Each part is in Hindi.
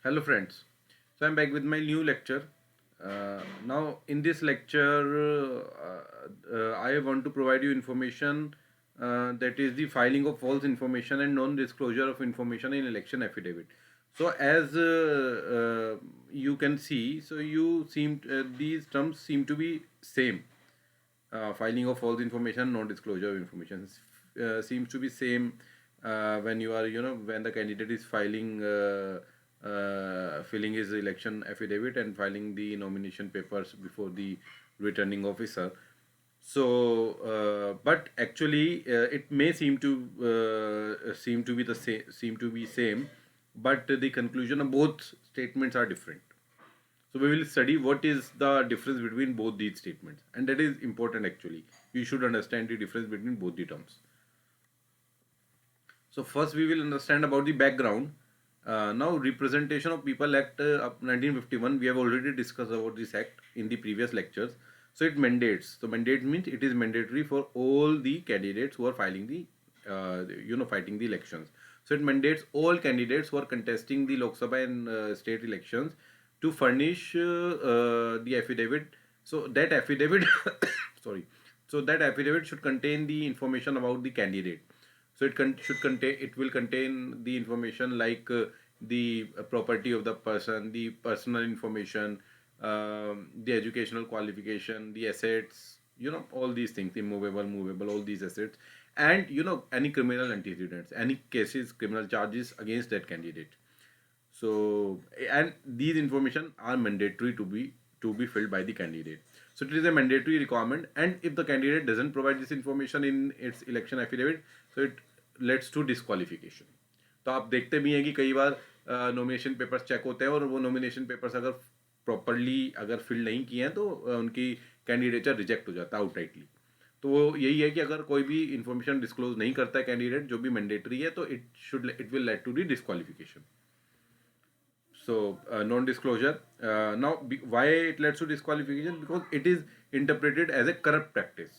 Hello, friends. So I'm back with my new lecture. Now, in this lecture, I want to provide you information that is the filing of false information and non-disclosure of information in election affidavit. So, as you can see, so these terms seem to be same. Filing of false information, non-disclosure of information seems to be same when you are, when the candidate is filling his election affidavit and filing the nomination papers before the returning officer. So, but actually, it may seem to be same, but the conclusion of both statements are different. So we will study what is the difference between both these statements, and that is important actually. You should understand the difference between both the terms. So first we will understand about the background. Now Representation of People Act of 1951, we have already discussed about this act in the previous lectures. So it mandates. So mandate means it is mandatory for all the candidates who are filing the, fighting the elections. So it mandates all candidates who are contesting the Lok Sabha and state elections to furnish the affidavit. So that affidavit, sorry, so that affidavit should contain the information about the candidate. So it will contain the information like the property of the person, the personal information, the educational qualification, the assets, all these things, immovable, movable, all these assets, and any criminal antecedents, any cases, criminal charges against that candidate. So, and these information are mandatory to be filled by the candidate. So it is a mandatory requirement, and if the candidate doesn't provide this information in its election affidavit, so it leads to disqualification. तो आप देखते भी हैं कि कई बार नॉमिनेशन पेपर्स चेक होते हैं और वो नॉमिनेशन पेपर्स अगर प्रॉपरली अगर फिल नहीं किए हैं तो उनकी कैंडिडेचर रिजेक्ट हो जाता है आउटराइटली. तो वो यही है कि अगर कोई भी इंफॉर्मेशन डिस्क्लोज नहीं करता है कैंडिडेट जो भी मैंडेटरी है तो it will lead to the disqualification. So non-disclosure. Why it leads to disqualification? Because it is interpreted as a corrupt practice.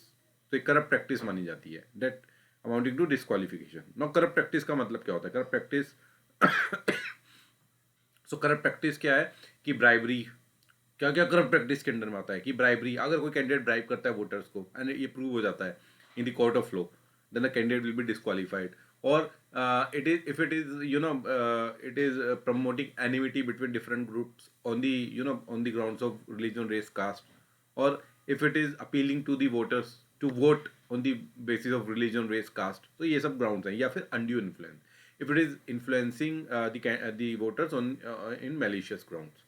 तो एक corrupt practice मानी जाती है. That amounting to disqualification. Now corrupt practice का मतलब क्या होता है? Corrupt practice. So corrupt practice क्या है कि bribery. क्या क्या करप्ट प्रैक्टिस के अंडर में आता है कि ब्राइबरी. अगर कोई कैंडिडेट ब्राइब करता है वोटर्स को एंड ये प्रूव हो जाता है in the court of law, then the candidate will be disqualified. और it is if it is it is promoting enmity between different groups on the on the grounds of religion, race, caste, or if it is appealing to the voters to vote on the basis of religion, race, caste, तो ये सब grounds हैं. या फिर undue influence, if it is influencing the voters on in malicious grounds.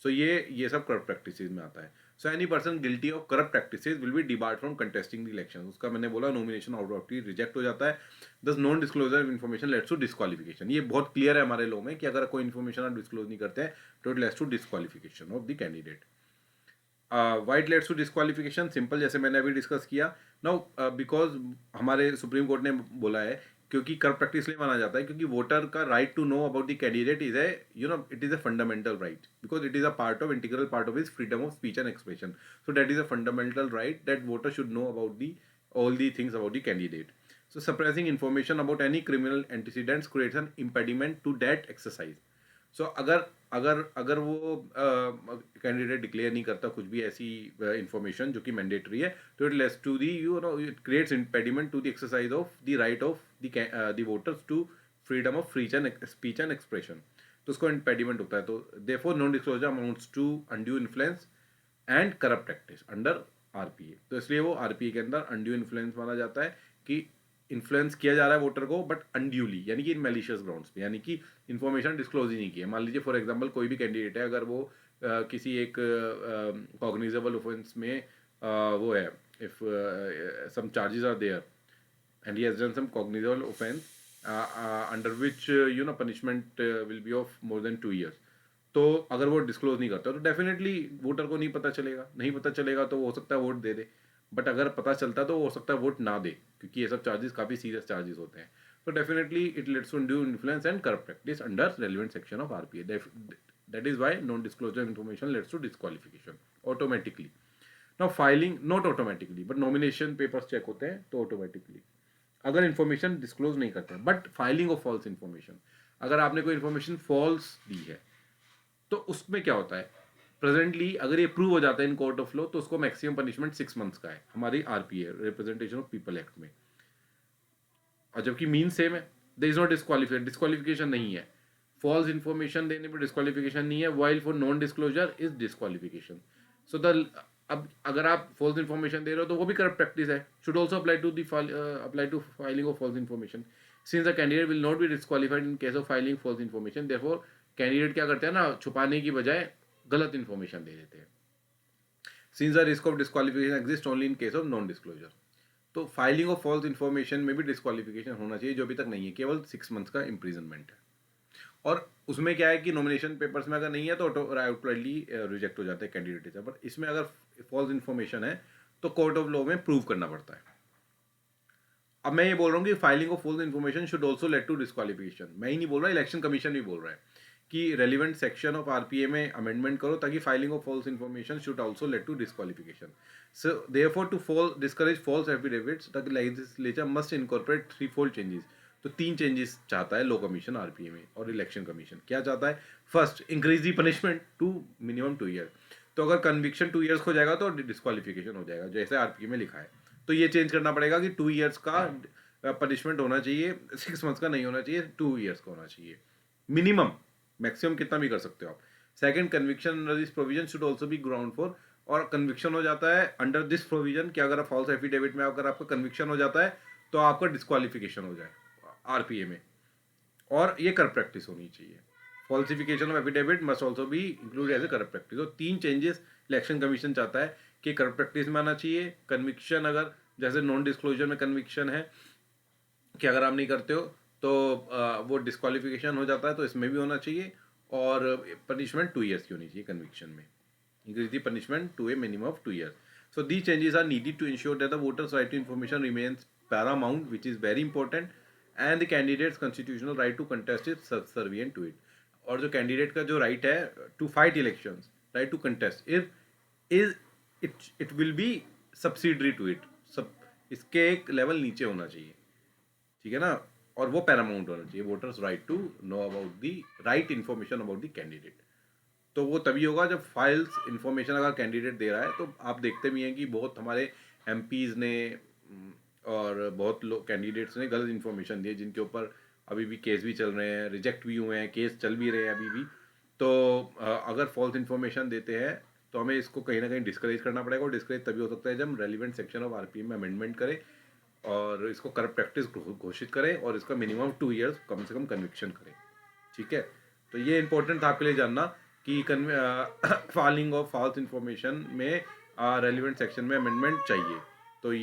सो ये सब करप्ट प्रैक्टिसेस में आता है. So any person guilty of corrupt practices will be debarred from contesting the election. उसका मैंने बोला नॉमिनेशन आउटऑफली रिजेक्ट हो जाता है. Thus non disclosure of information leads to disqualification. ये बहुत क्लियर है हमारे लॉ में कि अगर कोई इन्फॉर्मेशन आप डिस्क्लोज नहीं करते हैं तो it leads to disqualification of the candidate. Why it leads to disqualification simple, जैसे मैंने अभी डिस्कस किया. नाउ बिकॉज हमारे सुप्रीम कोर्ट ने बोला है क्योंकि करप्ट प्रैक्टिस लिए माना जाता है क्योंकि वोटर का right to know about the candidate is a it is a fundamental right because it is a part of integral part of his freedom of speech and expression. So that is a fundamental right that voter should know about the all the things about the candidate. So suppressing information about any criminal antecedents creates an impediment to that exercise. सो अगर अगर अगर वो कैंडिडेट डिक्लेयर नहीं करता कुछ भी ऐसी इंफॉर्मेशन जो कि मैंडेटरी है तो it leads to the it creates impediment to the exercise of the right of the voters to freedom of speech and expression. तो उसको इम्पेडिमेंट होता है. तो therefore non disclosure amounts to undue influence and corrupt practice under RPA. तो इसलिए वो आरपीए के अंदर अनड्यू इन्फ्लुएंस माना जाता है कि इन्फ्लुएंस किया जा रहा है वोटर को बट अनड्यूली, यानी कि इन मेलिशियस ग्राउंड्स पे, यानी कि इन्फॉर्मेशन डिस्क्लोज ही नहीं की है. मान लीजिए फॉर एग्जांपल कोई भी कैंडिडेट है अगर वो किसी एक कॉग्निजेबल ऑफेंस में वो है, if some charges are there and he has done some cognizable offence under which punishment will be of more than 2 years. तो अगर वो डिस्क्लोज नहीं करता तो डेफिनेटली वोटर को नहीं पता चलेगा. नहीं पता चलेगा तो वो हो सकता है वोट दे दे, बट अगर पता चलता तो हो सकता है वोट ना दे क्योंकि ये सब चार्जेस काफ़ी सीरियस चार्जेस होते हैं. तो definitely it leads to due influence and corrupt practice under relevant section of RPA. That is why non disclosure information leads to disqualification automatically. Now filing not automatically but nomination papers check होते हैं तो ऑटोमेटिकली अगर इन्फॉर्मेशन डिस्क्लोज नहीं करते हैं. But filing of false information, अगर आपने कोई इन्फॉर्मेशन फॉल्स दी है तो उसमें क्या होता है, प्रेजेंटली अगर ये प्रूव हो जाता है इन कोर्ट ऑफ लॉ तो उसको मैक्सिमम पनिशमेंट 6 मंथ्स का है हमारी RPA, representation of people act में, और जबकि मीन सेम है, there is not disqualification, disqualification नहीं है, फॉल्स इन्फॉर्मेशन देने पर डिस्क्वालिफिकेशन नहीं है, while for non disclosure is disqualification. So the अब अगर आप फॉल्स इन्फॉर्मेशन दे रहे हो तो वो भी करप्ट प्रैक्टिस है, should also apply to apply to filing of false information, since the candidate will not be disqualified in case of filing false information, therefore candidate क्या करते हैं ना, छुपाने की बजाय गलत इन्फॉर्मेशन दे देते हैं, since the risk of disqualification exist only in case of non disclosure. तो फाइलिंग ऑफ फॉल्स इन्फॉर्मेशन में भी डिस्क्वालिफिकेशन होना चाहिए, जो अभी तक नहीं है, केवल 6 मंथ्स का इम्प्रीजनमेंट है। और उसमें क्या है कि नॉमिनेशन पेपर्स में अगर नहीं है तो ऑटोमेटिकली रिजेक्ट हो जाते हैं कैंडिडेट, पर इसमें अगर फॉल्स इन्फॉर्मेशन है तो कोर्ट ऑफ लॉ में प्रूव करना पड़ता है। अब मैं ये बोल रहा हूँ कि filing of false information should also lead to disqualification, मैं ही नहीं बोल रहा, इलेक्शन कमीशन भी बोल रहा है कि रेलिवेंट सेक्शन ऑफ आरपीए में अमेंडमेंट करो ताकि filing of false information should also lead to disqualification. So therefore to discourage false affidavits the legislature must incorporate 3 fold changes. तो 3 चेंजेस चाहता है लॉ कमीशन आरपीए में, और इलेक्शन कमीशन क्या चाहता है, first increase the punishment to minimum 2 year, तो अगर कन्विक्शन 2 years हो जाएगा तो डिस्क्वालिफिकेशन हो जाएगा जैसे आरपीए में लिखा है, तो ये चेंज करना पड़ेगा कि 2 years का पनिशमेंट होना चाहिए, 6 months का नहीं होना चाहिए, 2 years का होना चाहिए मिनिमम, मैक्सिमम कितना भी कर सकते हो आप। Second, conviction under this provision should also be ground for, और कन्विक्शन हो जाता है अंडर दिस प्रोविजन कि अगर फॉल्स एफिडेविट में अगर आपका कन्विक्शन हो जाता है तो आपका डिस्क्वालिफिकेशन हो जाए आरपीए में, और ये करप्ट प्रैक्टिस होनी चाहिए। Falsification of affidavit must also be include as a corrupt practice. तो 3 चेंजेस इलेक्शन कमीशन चाहता है कि करप्ट प्रैक्टिस में आना चाहिए, कन्विक्शन अगर जैसे नॉन डिस्क्लोजर में कन्विक्शन है कि अगर आप नहीं करते हो तो वो डिस्क्वालिफिकेशन हो जाता है, तो इसमें भी होना चाहिए, और पनिशमेंट 2 years की होनी चाहिए कन्विक्शन में, increase the punishment to a minimum of 2 years. So these changes are needed to ensure that the voters' right to information remains paramount, which is very important, and the candidate's constitutional right to contest is subservient to it. और जो कैंडिडेट का जो राइट है to fight elections, right to contest, is it will be subsidiary to it, सब इसके एक लेवल नीचे होना चाहिए, ठीक है ना, और वो पैरामाउंट होना चाहिए, voters right to know about the right information about the candidate. तो वो तभी होगा जब फाइल्स इन्फॉर्मेशन अगर कैंडिडेट दे रहा है, तो आप देखते भी हैं कि बहुत हमारे एमपीज़ ने और बहुत लोग कैंडिडेट्स ने गलत इन्फॉर्मेशन दी है, जिनके ऊपर अभी भी केस भी चल रहे हैं, रिजेक्ट भी हुए हैं, केस चल भी रहे हैं अभी भी। तो अगर फॉल्स इन्फॉर्मेशन देते हैं तो हमें इसको कहीं ना कहीं डिस्करेज करना पड़ेगा, और डिस्करेज तभी हो सकता है जब हम रेलिवेंट सेक्शन ऑफ आरपीएम में अमेंडमेंट करें और इसको करप्ट प्रैक्टिस घोषित करें, और इसका मिनिमम 2 years कम से कम कन्विक्शन करें, ठीक है। तो ये इंपॉर्टेंट था आपके लिए जानना कि फाइलिंग ऑफ फॉल्स इन्फॉर्मेशन में रेलिवेंट सेक्शन में अमेंडमेंट चाहिए। तो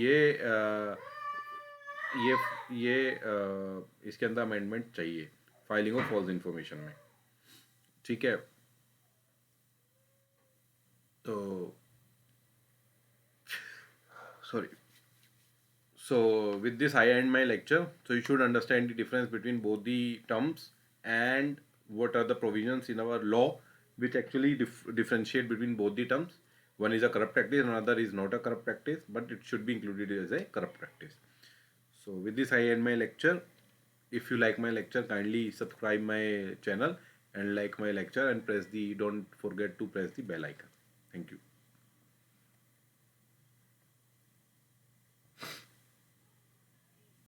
इसके अंदर अमेंडमेंट चाहिए फाइलिंग ऑफ फॉल्स इन्फॉर्मेशन में, ठीक है। तो sorry, so with this I end my lecture. So you should understand the difference between both the terms and what are the provisions in our law which actually differentiate between both the terms. One is a corrupt practice, another is not a corrupt practice, but it should be included as a corrupt practice. So with this I end my lecture. If you like my lecture, kindly subscribe my channel and like my lecture, and don't forget to press the bell icon. Thank you.